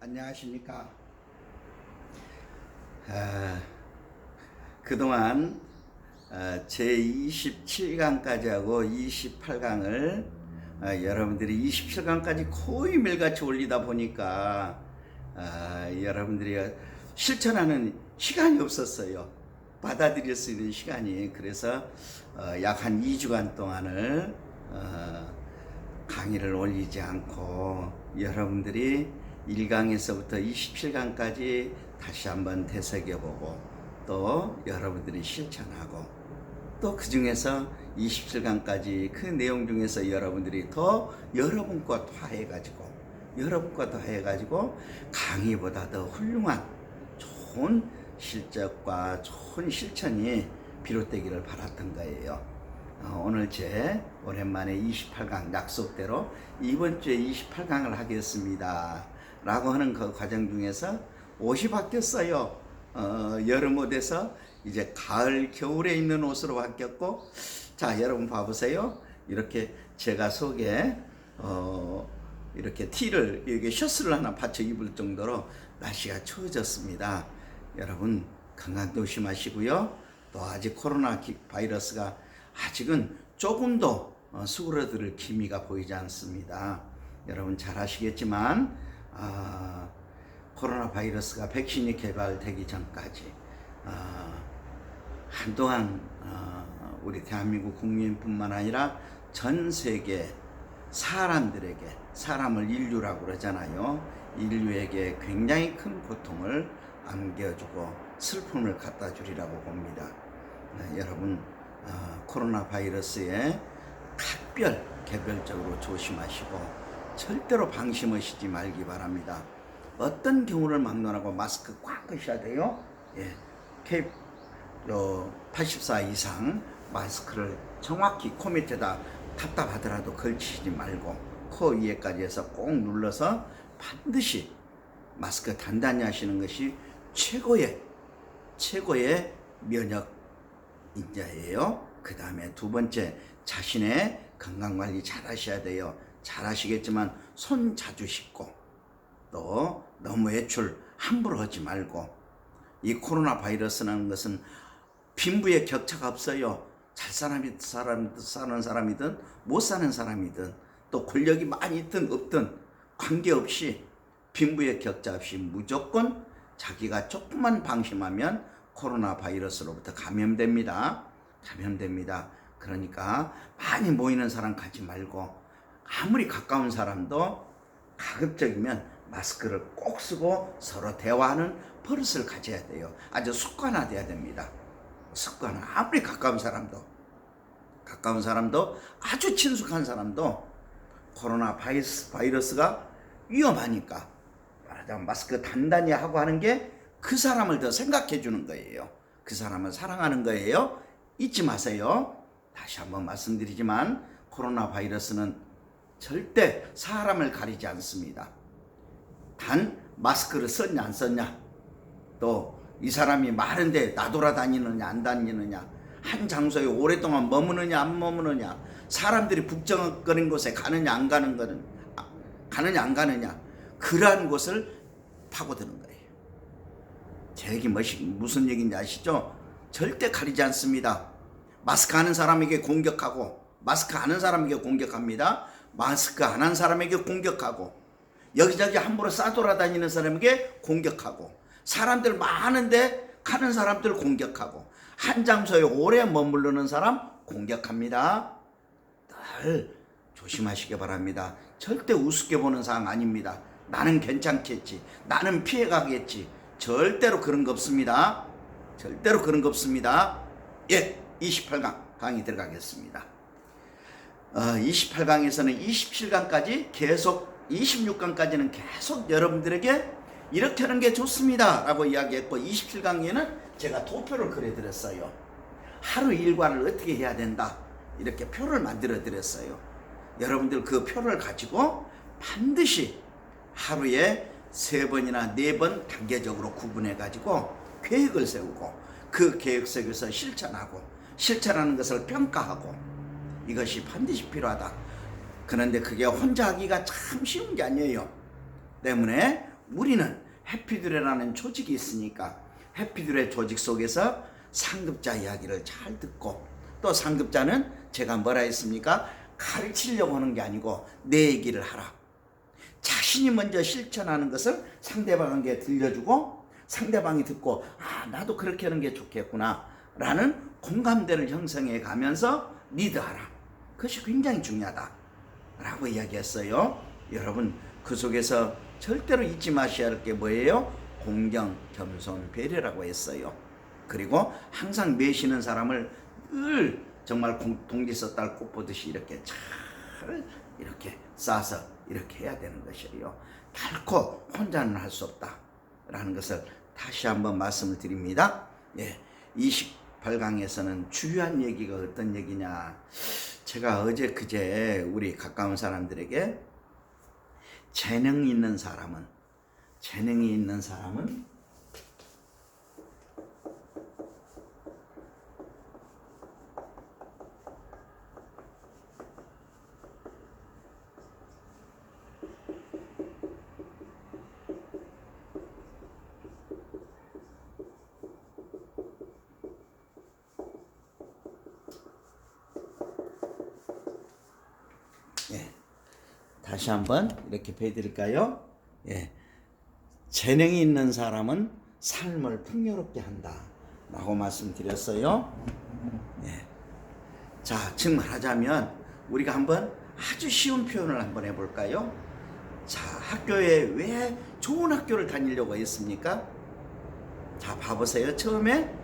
안녕하십니까. 그동안 제27강까지 하고 28강을 여러분들이 27강까지 거의 매일같이 올리다 보니까 여러분들이 실천하는 시간이 없었어요. 받아들일 수 있는 시간이. 그래서 약 한 2주간 동안을 강의를 올리지 않고 여러분들이 1강에서부터 27강까지 다시 한번 되새겨보고 또 여러분들이 실천하고 또 그 중에서 27강까지 그 내용 중에서 여러분들이 더 여러분과 더해가지고 강의보다 더 훌륭한 좋은 실적과 좋은 실천이 비롯되기를 바랐던 거예요. 오늘 오랜만에 28강 약속대로 이번 주에 28강을 하겠습니다 라고 하는 그 과정 중에서 옷이 바뀌었어요. 여름 옷에서 이제 가을 겨울에 입는 옷으로 바뀌었고, 자 여러분 봐보세요. 이렇게 제가 속에 이렇게 티를 여기 셔츠를 하나 받쳐 입을 정도로 날씨가 추워졌습니다. 여러분 건강 조심하시고요. 또 아직 코로나 바이러스가 아직은 조금도 수그러들 기미가 보이지 않습니다. 여러분 잘 아시겠지만 코로나 바이러스가 백신이 개발되기 전까지 한동안 우리 대한민국 국민뿐만 아니라 전 세계 사람들에게, 사람을 인류라고 그러잖아요. 인류에게 굉장히 큰 고통을 안겨주고 슬픔을 갖다 주리라고 봅니다. 여러분 코로나 바이러스에 개별적으로 조심하시고 절대로 방심하시지 말기 바랍니다. 어떤 경우를 막론하고 마스크 꽉 끼셔야 돼요. K84 이상 마스크를 정확히 코 밑에다 답답하더라도 걸치지 말고 코 위에까지 해서 꼭 눌러서 반드시 마스크 단단히 하시는 것이 최고의 면역 인자예요. 그 다음에 두 번째, 자신의 건강관리 잘 하셔야 돼요. 잘 하시겠지만 손 자주 씻고 또 너무 외출 함부로 하지 말고, 이 코로나 바이러스라는 것은 빈부의 격차가 없어요. 잘 사는 사람이든 못 사는 사람이든 또 권력이 많이 있든 없든 관계없이 빈부의 격차 없이 무조건 자기가 조금만 방심하면 코로나 바이러스로부터 감염됩니다. 그러니까 많이 모이는 사람 가지 말고, 아무리 가까운 사람도 가급적이면 마스크를 꼭 쓰고 서로 대화하는 버릇을 가져야 돼요. 아주 습관화돼야 됩니다. 아무리 가까운 사람도 아주 친숙한 사람도 코로나 바이러스가 위험하니까 마스크 단단히 하고 하는 게 그 사람을 더 생각해 주는 거예요. 그 사람을 사랑하는 거예요. 잊지 마세요. 다시 한번 말씀드리지만 코로나 바이러스는 절대 사람을 가리지 않습니다. 단 마스크를 썼냐 안 썼냐, 또 이 사람이 많은데 나돌아다니느냐 안 다니느냐, 한 장소에 오랫동안 머무느냐 안 머무느냐, 사람들이 북적거리는 곳에 가느냐 안 가느냐, 그러한 곳을 파고드는 거예요. 제 얘기 무슨 얘기인지 아시죠? 절대 가리지 않습니다. 마스크 하는 사람에게 공격하고, 마스크 하는 사람에게 공격합니다. 마스크 안 한 사람에게 공격하고, 여기저기 함부로 싸돌아다니는 사람에게 공격하고, 사람들 많은데 가는 사람들 공격하고, 한 장소에 오래 머무르는 사람 공격합니다. 늘 조심하시기 바랍니다. 절대 우습게 보는 상황 아닙니다. 나는 괜찮겠지, 나는 피해가겠지, 절대로 그런 거 없습니다. 28강 강의 들어가겠습니다. 28강에서는 27강까지 계속, 26강까지는 계속 여러분들에게 이렇게 하는 게 좋습니다 라고 이야기했고, 27강에는 제가 도표를 그려드렸어요. 하루 일과를 어떻게 해야 된다, 이렇게 표를 만들어 드렸어요. 여러분들 그 표를 가지고 반드시 하루에 3번이나 4번 단계적으로 구분해 가지고 계획을 세우고, 그 계획 속에서 실천하는 것을 평가하고, 이것이 반드시 필요하다. 그런데 그게 혼자 하기가 참 쉬운 게 아니에요. 때문에 우리는 해피듀레라는 조직이 있으니까 해피듀레 조직 속에서 상급자 이야기를 잘 듣고, 또 상급자는 제가 뭐라 했습니까? 가르치려고 하는 게 아니고 내 얘기를 하라. 자신이 먼저 실천하는 것을 상대방에게 들려주고 상대방이 듣고 나도 그렇게 하는 게 좋겠구나 라는 공감대를 형성해 가면서 리드하라. 그것이 굉장히 중요하다 라고 이야기했어요. 여러분, 그 속에서 절대로 잊지 마셔야 할 게 뭐예요? 공경, 겸손, 배려라고 했어요. 그리고 항상 매시는 사람을 늘 정말 동지서 딸 꽃 보듯이 이렇게 잘 이렇게 싸서 이렇게 해야 되는 것이에요. 결코 혼자는 할 수 없다 라는 것을 다시 한번 말씀을 드립니다. 28강에서는 주요한 얘기가 어떤 얘기냐, 제가 어제 그제 우리 가까운 사람들에게 재능이 있는 사람은 다시 한번 이렇게 배드릴까요? 재능이 있는 사람은 삶을 풍요롭게 한다 라고 말씀드렸어요. 자, 즉 말하자면 우리가 한번 아주 쉬운 표현을 한번 해볼까요? 자, 학교에 왜 좋은 학교를 다니려고 했습니까? 자, 봐보세요. 처음에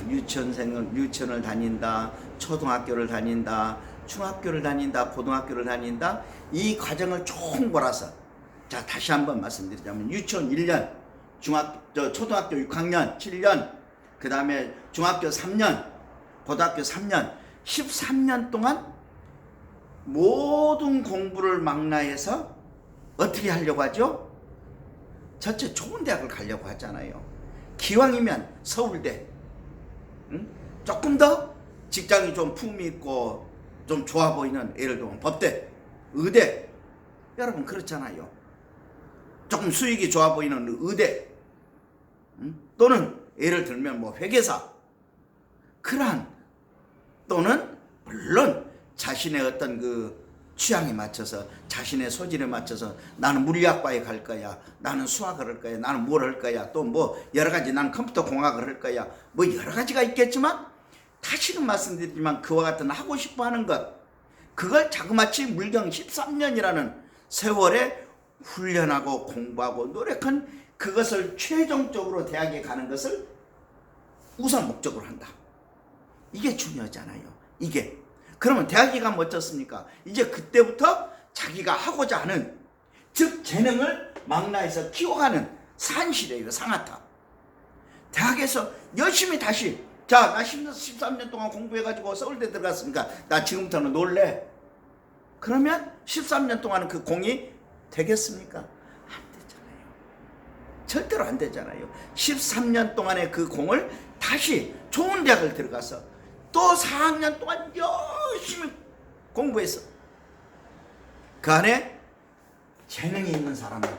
유치원을 다닌다, 초등학교를 다닌다, 중학교를 다닌다, 고등학교를 다닌다, 이 과정을 총 몰아서, 자, 다시 한번 말씀드리자면 유치원 1년, 초등학교 6학년 7년, 그 다음에 중학교 3년, 고등학교 3년, 13년 동안 모든 공부를 망라해서 어떻게 하려고 하죠? 첫째, 좋은 대학을 가려고 하잖아요. 기왕이면 서울대, 조금 더 직장이 좀 품이 있고 좀 좋아 보이는, 예를 들면 법대, 의대, 여러분 그렇잖아요. 조금 수익이 좋아 보이는 의대, 또는 예를 들면 뭐 회계사, 그러한, 또는 물론 자신의 어떤 그 취향에 맞춰서, 자신의 소질에 맞춰서 나는 물리학과에 갈 거야, 나는 수학을 할 거야, 나는 뭘 할 거야, 또 뭐 여러 가지, 나는 컴퓨터 공학을 할 거야, 뭐 여러 가지가 있겠지만, 다시금 말씀드리지만 그와 같은 하고 싶어 하는 것, 그걸 자그마치 물경 13년이라는 세월에 훈련하고 공부하고 노력한 그것을 최종적으로 대학에 가는 것을 우선 목적으로 한다. 이게 중요하잖아요. 이게. 그러면 대학에 가면 어떻습니까? 이제 그때부터 자기가 하고자 하는, 즉 재능을 망라해서 키워가는 산실이에요. 상아탑. 대학에서 열심히 다시, 자, 나 13년 동안 공부해가지고 서울대 들어갔으니까 나 지금부터는 놀래. 그러면 13년 동안은 그 공이 되겠습니까? 안 되잖아요. 절대로 안 되잖아요. 13년 동안의 그 공을 다시 좋은 대학을 들어가서 또 4학년 동안 열심히 공부해서 그 안에 재능이 있는 사람은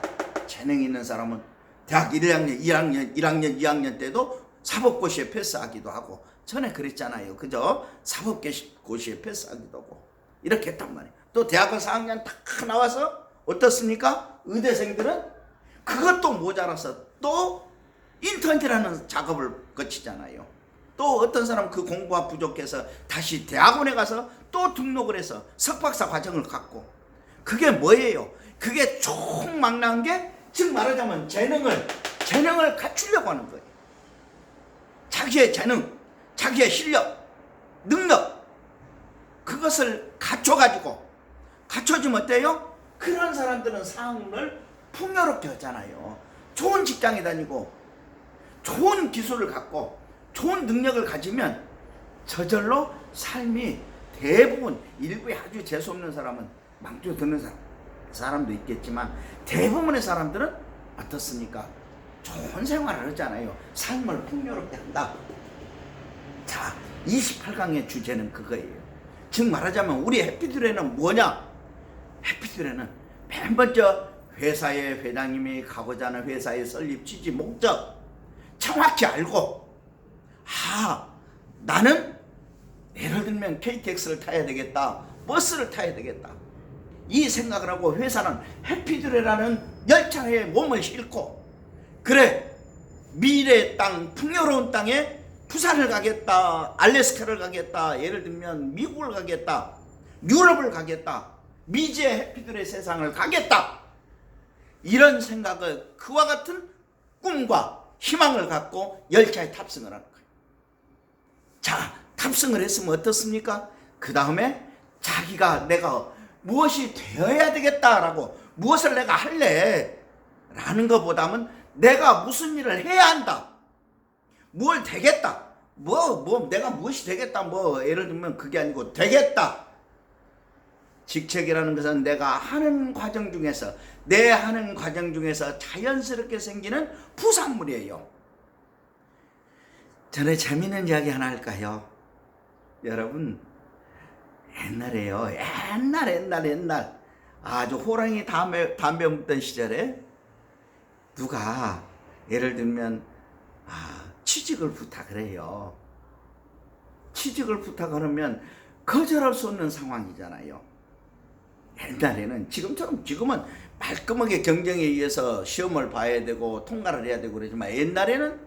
대학 1학년, 2학년 때도 사법고시에 패스하기도 하고, 전에 그랬잖아요. 그죠? 사법고시에 패스하기도 하고 이렇게 했단 말이에요. 또 대학을 4학년 딱 나와서 어떻습니까? 의대생들은 그것도 모자라서 또 인턴이라는 작업을 거치잖아요. 또 어떤 사람은 그 공부가 부족해서 다시 대학원에 가서 또 등록을 해서 석박사 과정을 갖고, 그게 뭐예요? 그게 총망라한 게, 즉 말하자면 재능을 갖추려고 하는 거예요. 자기의 재능, 자기의 실력, 능력, 그것을 갖춰주면 어때요? 그런 사람들은 삶을 풍요롭게 하잖아요. 좋은 직장에 다니고 좋은 기술을 갖고 좋은 능력을 가지면 저절로 삶이 대부분, 일부에 아주 재수없는 사람은 망조 드는 사람도 있겠지만 대부분의 사람들은 어떻습니까? 좋은 생활을 하잖아요. 삶을 풍요롭게 한다. 자, 28강의 주제는 그거예요. 즉 말하자면 우리 해피듀레는 뭐냐? 해피듀레는 맨 먼저 회사의 회장님이 가고자 하는 회사의 설립 취지 목적 정확히 알고, 나는 예를 들면 KTX를 타야 되겠다, 버스를 타야 되겠다, 이 생각을 하고 회사는 해피드레라는 열차에 몸을 싣고, 그래 미래의 땅, 풍요로운 땅에 부산을 가겠다, 알래스카를 가겠다, 예를 들면 미국을 가겠다, 유럽을 가겠다, 미지의 해피드레 세상을 가겠다, 이런 생각을, 그와 같은 꿈과 희망을 갖고 열차에 탑승을 하는 거예요. 자, 탑승을 했으면 어떻습니까? 그 다음에 자기가 내가 무엇이 되어야 되겠다라고, 무엇을 내가 할래 라는 것보다는 내가 무슨 일을 해야 한다, 뭘 되겠다, 내가 무엇이 되겠다, 예를 들면 그게 아니고 되겠다. 직책이라는 것은 내가 하는 과정 중에서, 내 하는 과정 중에서 자연스럽게 생기는 부산물이에요. 전에 재미있는 이야기 하나 할까요? 여러분, 옛날에요, 옛날 아주 호랑이 담배 먹던 시절에 누가 예를 들면 취직을 부탁을 해요. 취직을 부탁하면 거절할 수 없는 상황이잖아요. 옛날에는, 지금은 말끔하게 경쟁에 의해서 시험을 봐야 되고 통과를 해야 되고 그러지만, 옛날에는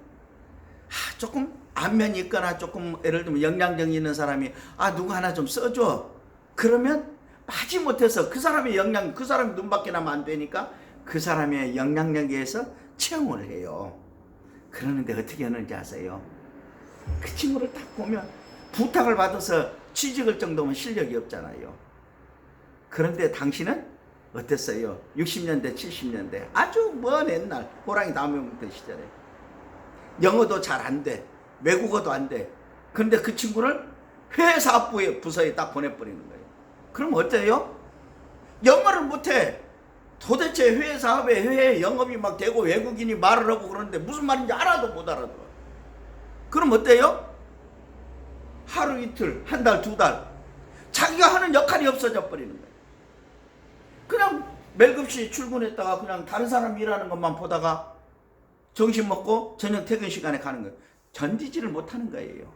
조금 안면이 있거나 조금 예를 들면 영향력이 있는 사람이 누구 하나 좀 써줘, 그러면 마지못해서 그 사람이 눈밖에 나면 안 되니까 그 사람의 영향력에 의해서 채용을 해요. 그러는데 어떻게 하는지 아세요? 그 친구를 딱 보면 부탁을 받아서 취직할 정도면 실력이 없잖아요. 그런데 당신은 어땠어요? 60년대 70년대 아주 먼 옛날 호랑이 담배 먹던 시절에 영어도 잘 안 돼, 외국어도 안 돼. 그런데 그 친구를 회사 부서에 딱 보내버리는 거예요. 그럼 어때요? 영어를 못해. 도대체 회사에 영업이 막 되고 외국인이 말을 하고 그러는데 무슨 말인지 알아도 못 알아들어. 그럼 어때요? 하루 이틀, 한 달, 두 달 자기가 하는 역할이 없어져 버리는 거예요. 그냥 멜급시 출근했다가 그냥 다른 사람 일하는 것만 보다가 점심 먹고 저녁 퇴근 시간에 가는 거예요. 견디지를 못하는 거예요.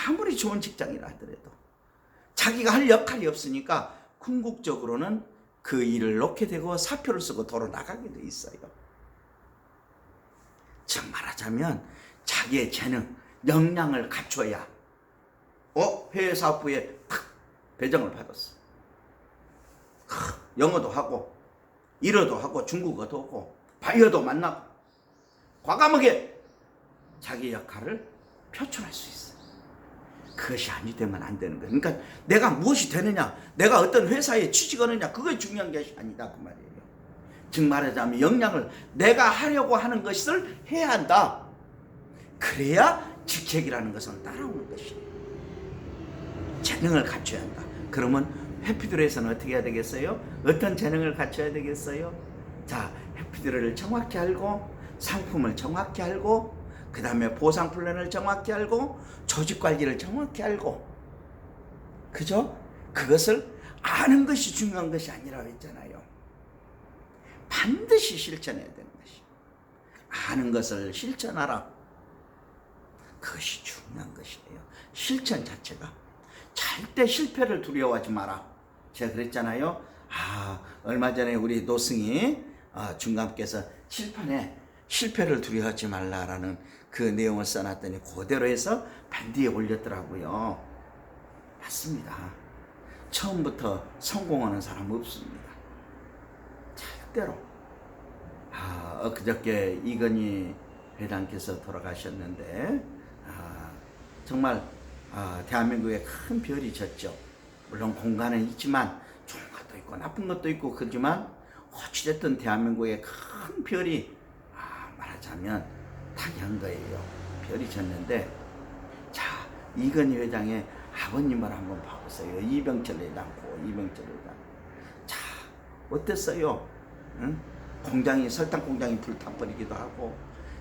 아무리 좋은 직장이라 하더라도 자기가 할 역할이 없으니까 궁극적으로는 그 일을 놓게 되고 사표를 쓰고 도로 나가게 돼 있어요. 즉 말하자면 자기의 재능, 역량을 갖춰야 해외사업부에 탁 배정을 받았어. 영어도 하고 일어도 하고 중국어도 하고 바이어도 만나고 과감하게 자기 역할을 표출할 수 있어. 그것이 아니 되면 안 되는 거예요. 그러니까 내가 무엇이 되느냐, 내가 어떤 회사에 취직하느냐, 그게 중요한 것이 아니다 그 말이에요. 즉 말하자면 역량을 내가 하려고 하는 것을 해야 한다. 그래야 직책이라는 것은 따라오는 것이에요. 재능을 갖춰야 한다. 그러면 해피드레에서는 어떻게 해야 되겠어요? 어떤 재능을 갖춰야 되겠어요? 자, 해피드레를 정확히 알고 상품을 정확히 알고 그 다음에 보상 플랜을 정확히 알고 조직 관리를 정확히 알고, 그죠? 그것을 아는 것이 중요한 것이 아니라고 했잖아요. 반드시 실천해야 되는 것이. 아는 것을 실천하라. 그것이 중요한 것이에요. 실천 자체가. 절대 실패를 두려워하지 마라. 제가 그랬잖아요. 얼마 전에 우리 노승희 중감께서 칠판에 실패를 두려워하지 말라라는 그 내용을 써놨더니 그대로 해서 반디에 올렸더라고요. 맞습니다. 처음부터 성공하는 사람 없습니다. 절대로. 엊그저께 이건희 회장께서 돌아가셨는데 정말 대한민국에 큰 별이 졌죠. 물론 공간은 있지만 좋은 것도 있고 나쁜 것도 있고 그렇지만 어찌됐든 대한민국에 큰 별이 말하자면 타기한 거예요. 별이 졌는데, 자, 이건희 회장의 아버님을 한번 봐보세요. 이병철 회장. 자, 어땠어요? 응? 설탕 공장이 불타버리기도 하고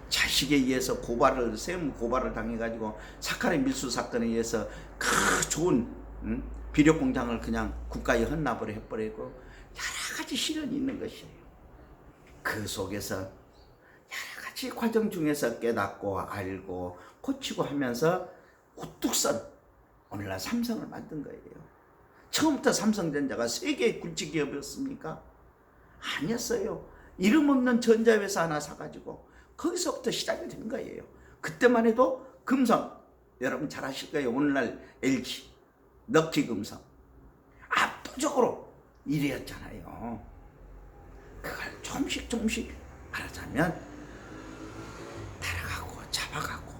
자식에 의해서 세무 고발을 당해가지고 사카린 밀수 사건에 의해서 그 좋은 비료 공장을 그냥 국가에 헌납을 해버리고 여러 가지 시련이 있는 것이에요. 그 속에서 여러 가지 과정 중에서 깨닫고 알고 고치고 하면서 우뚝 선 오늘날 삼성을 만든 거예요. 처음부터 삼성전자가 세계의 굴지기업이었습니까? 아니었어요. 이름 없는 전자회사 하나 사가지고 거기서부터 시작이 된 거예요. 그때만 해도 금성, 여러분 잘 아실 거예요. 오늘날 LG, 럭키금성 압도적으로 1위였잖아요. 그걸 조금씩 말하자면 따라가고 잡아가고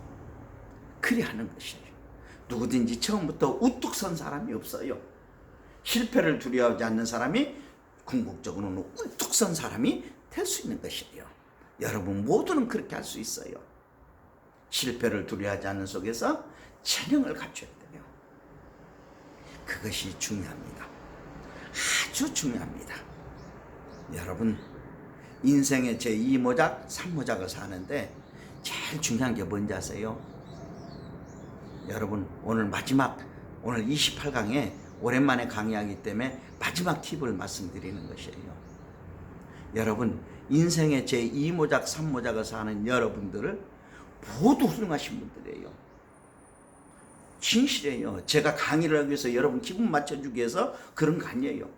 그리 하는 것이에요. 누구든지 처음부터 우뚝 선 사람이 없어요. 실패를 두려워하지 않는 사람이 궁극적으로는 우뚝 선 사람이 될 수 있는 것이에요. 여러분 모두는 그렇게 할 수 있어요. 실패를 두려워하지 않는 속에서 재능을 갖춰야 돼요. 그것이 중요합니다. 아주 중요합니다. 여러분 인생의 제2모작, 3모작을 사는데 제일 중요한 게 뭔지 아세요? 여러분 오늘 마지막 오늘 28강에 오랜만에 강의하기 때문에 마지막 팁을 말씀드리는 것이에요. 여러분 인생의 제2모작, 3모작을 사는 여러분들을 모두 훌륭하신 분들이에요. 진실이에요. 제가 강의를 하기 위해서 여러분 기분 맞춰주기 위해서 그런 거 아니에요.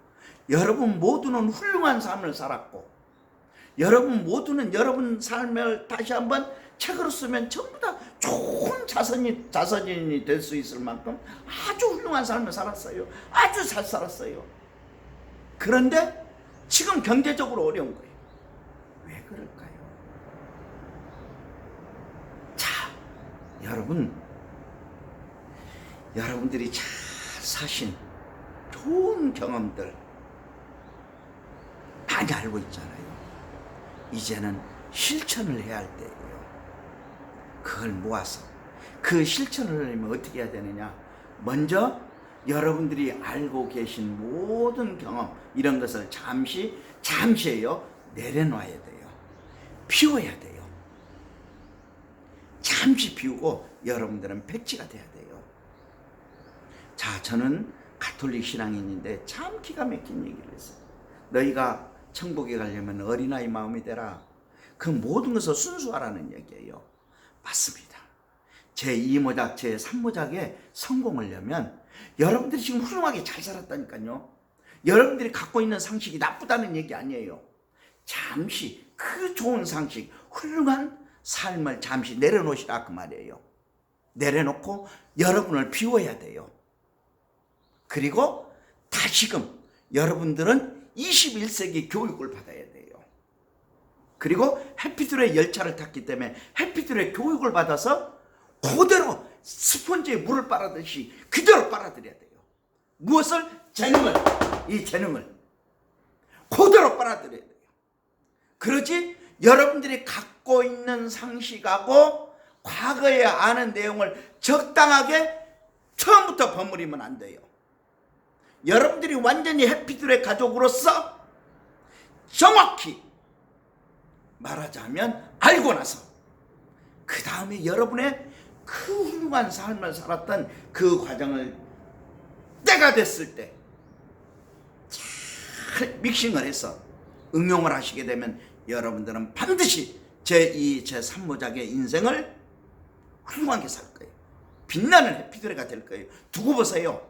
여러분 모두는 훌륭한 삶을 살았고 여러분 모두는 여러분 삶을 다시 한번 책으로 쓰면 전부 다 좋은 자서전이 될 수 있을 만큼 아주 훌륭한 삶을 살았어요. 아주 잘 살았어요. 그런데 지금 경제적으로 어려운 거예요. 왜 그럴까요? 자, 여러분들이 잘 사신 좋은 경험들 많이 알고 있잖아요. 이제는 실천을 해야 할 때예요. 그걸 모아서 그 실천을 하려면 어떻게 해야 되느냐? 먼저 여러분들이 알고 계신 모든 경험 이런 것을 잠시예요 내려놔야 돼요. 비워야 돼요. 잠시 비우고 여러분들은 백지가 돼야 돼요. 자, 저는 가톨릭 신앙인인데 참 기가 막힌 얘기를 했어요. 너희가 천국에 가려면 어린아이 마음이 되라. 그 모든 것을 순수하라는 얘기예요. 맞습니다. 제2모작, 제3모작에 성공하려면 여러분들이 지금 훌륭하게 잘 살았다니까요. 여러분들이 갖고 있는 상식이 나쁘다는 얘기 아니에요. 잠시 그 좋은 상식, 훌륭한 삶을 잠시 내려놓으시라 그 말이에요. 내려놓고 여러분을 비워야 돼요. 그리고 다시금 여러분들은 21세기 교육을 받아야 돼요. 그리고 해피툴의 열차를 탔기 때문에 해피툴의 교육을 받아서 그대로 스펀지에 물을 빨아듯이 그대로 빨아들여야 돼요. 무엇을? 재능을. 이 재능을 그대로 빨아들여야 돼요. 그러지 여러분들이 갖고 있는 상식하고 과거에 아는 내용을 적당하게 처음부터 버무리면 안 돼요. 여러분들이 완전히 해피툴의 가족으로서 정확히 말하자면 알고 나서 그 다음에 여러분의 그 훌륭한 삶을 살았던 그 과정을 때가 됐을 때 잘 믹싱을 해서 응용을 하시게 되면 여러분들은 반드시 제2, 제3모작의 인생을 훌륭하게 살 거예요. 빛나는 해피투레가 될 거예요. 두고 보세요.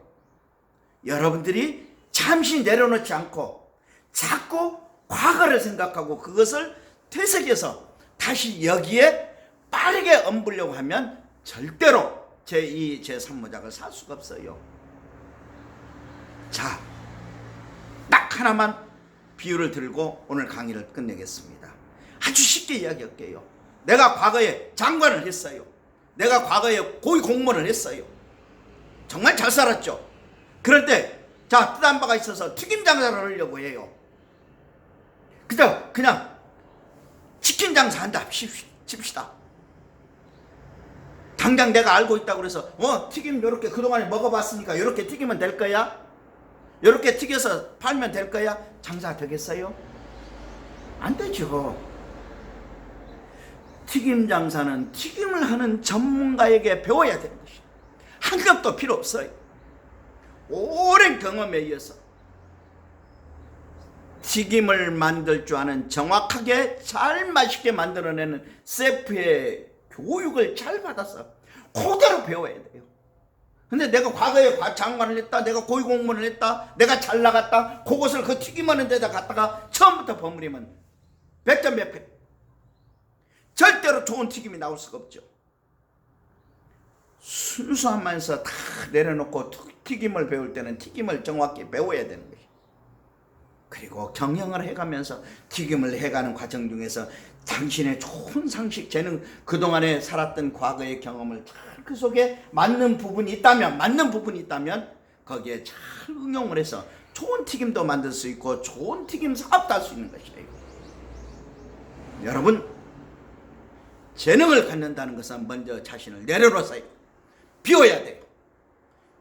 여러분들이 잠시 내려놓지 않고 자꾸 과거를 생각하고 그것을 되새겨서 다시 여기에 빠르게 얹으려고 하면 절대로 제2, 제3모작을 살 수가 없어요. 자, 딱 하나만 비유를 들고 오늘 강의를 끝내겠습니다. 아주 쉽게 이야기할게요. 내가 과거에 장관을 했어요. 내가 과거에 고위 공무원을 했어요. 정말 잘 살았죠. 그럴 때 자, 뜻한 바가 있어서 튀김 장사를 하려고 해요. 그냥 치킨 장사한다 칩시다. 당장 내가 알고 있다고 그래서 튀김 요렇게 그동안에 먹어봤으니까 요렇게 튀기면 될 거야? 요렇게 튀겨서 팔면 될 거야? 장사 되겠어요? 안 되죠. 튀김 장사는 튀김을 하는 전문가에게 배워야 되는 것이에요. 학력도 필요 없어요. 오랜 경험에 의해서 튀김을 만들 줄 아는, 정확하게 잘 맛있게 만들어내는 셰프의 교육을 잘 받아서 그대로 배워야 돼요. 근데 내가 과거에 장관을 했다, 내가 고위공무원을 했다, 내가 잘 나갔다, 그것을 그 튀김하는 데다 갖다가 처음부터 버무리면 100점 100패. 절대로 좋은 튀김이 나올 수가 없죠. 순수하면서 다 내려놓고 튀김을 배울 때는 튀김을 정확히 배워야 되는 거예요. 그리고 경영을 해가면서 튀김을 해가는 과정 중에서 당신의 좋은 상식, 재능, 그동안에 살았던 과거의 경험을 잘 그 속에 맞는 부분이 있다면 거기에 잘 응용을 해서 좋은 튀김도 만들 수 있고 좋은 튀김 사업도 할 수 있는 것이에요. 여러분, 재능을 갖는다는 것은 먼저 자신을 내려놓아서 비워야 돼요.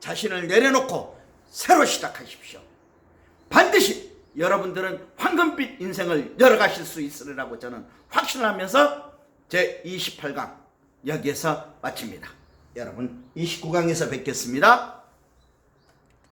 자신을 내려놓고 새로 시작하십시오. 반드시 여러분들은 황금빛 인생을 열어가실 수 있으리라고 저는 확신하면서 제 28강 여기에서 마칩니다. 여러분 29강에서 뵙겠습니다.